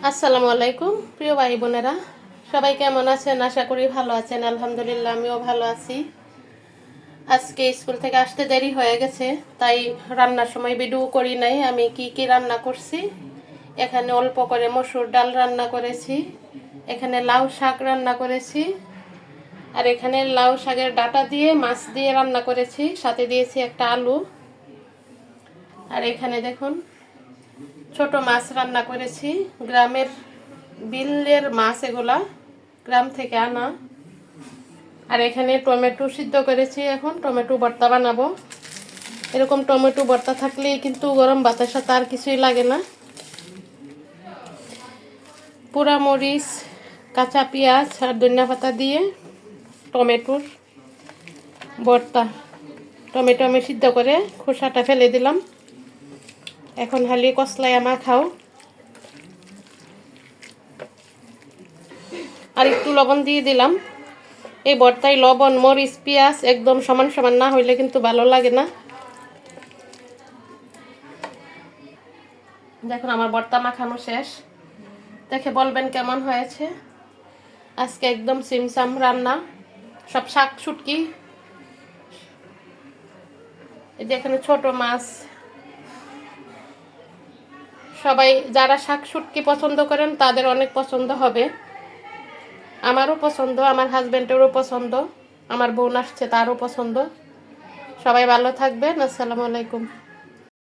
আসসালামু আলাইকুম প্রিয় ভাই বোনেরা, সবাই কেমন আছেন? আশা করি ভালো আছেন। আলহামদুলিল্লাহ, আমিও ভালো আছি। আজকে স্কুল থেকে আসতে দেরি হয়ে গেছে, তাই রান্নার সময় ভিডিও করি নাই আমি কি কি রান্না করছি। এখানে অল্প করে মসুর ডাল রান্না করেছি, এখানে লাউ শাক রান্না করেছি, আর এখানে লাউ শাকের ডাঁটা দিয়ে মাছ দিয়ে রান্না করেছি, সাথে দিয়েছি একটা আলু। আর এখানে দেখুন ছোট মাছ রান্না করেছি, গ্রামের বিলের মাছ, এগুলা গ্রাম থেকে আনা। আর এখানে টমেটো সিদ্ধ করেছি, এখন টমেটো ভর্তা বানাবো। এরকম টমেটো ভর্তা থাকলেই কিন্তু গরম ভাতের সাথে আর কিছুই লাগে না। পোড়া মরিচ, কাঁচা পেঁয়াজ আর ধনিয়া পাতা দিয়ে টমেটোর ভর্তা। টমেটো আমি সিদ্ধ করে খোসাটা ফেলে দিলাম, এখন হালি কসলাই আমার খাও। আর একটু লবণ দিয়ে দিলাম। এই ভর্তায় লবণ মরিচ পেঁয়াজ একদম সমান সমান না হইলে কিন্তু ভালো লাগে না। দেখুন আমার ভর্তা মাখানো শেষ, দেখে বলবেন কেমন হয়েছে। আজকে একদম সিমসাম রান্না, সব শাক শুটকি। এই যে এখানে ছোট মাছ। সবাই যারা শাক শুটকি পছন্দ করেন তাদের অনেক পছন্দ হবে, আমারও পছন্দ, আমার হাজব্যান্ডেরও পছন্দ, আমার বোন আসছে তারও পছন্দ। সবাই ভালো থাকবেন। আসসালামু আলাইকুম।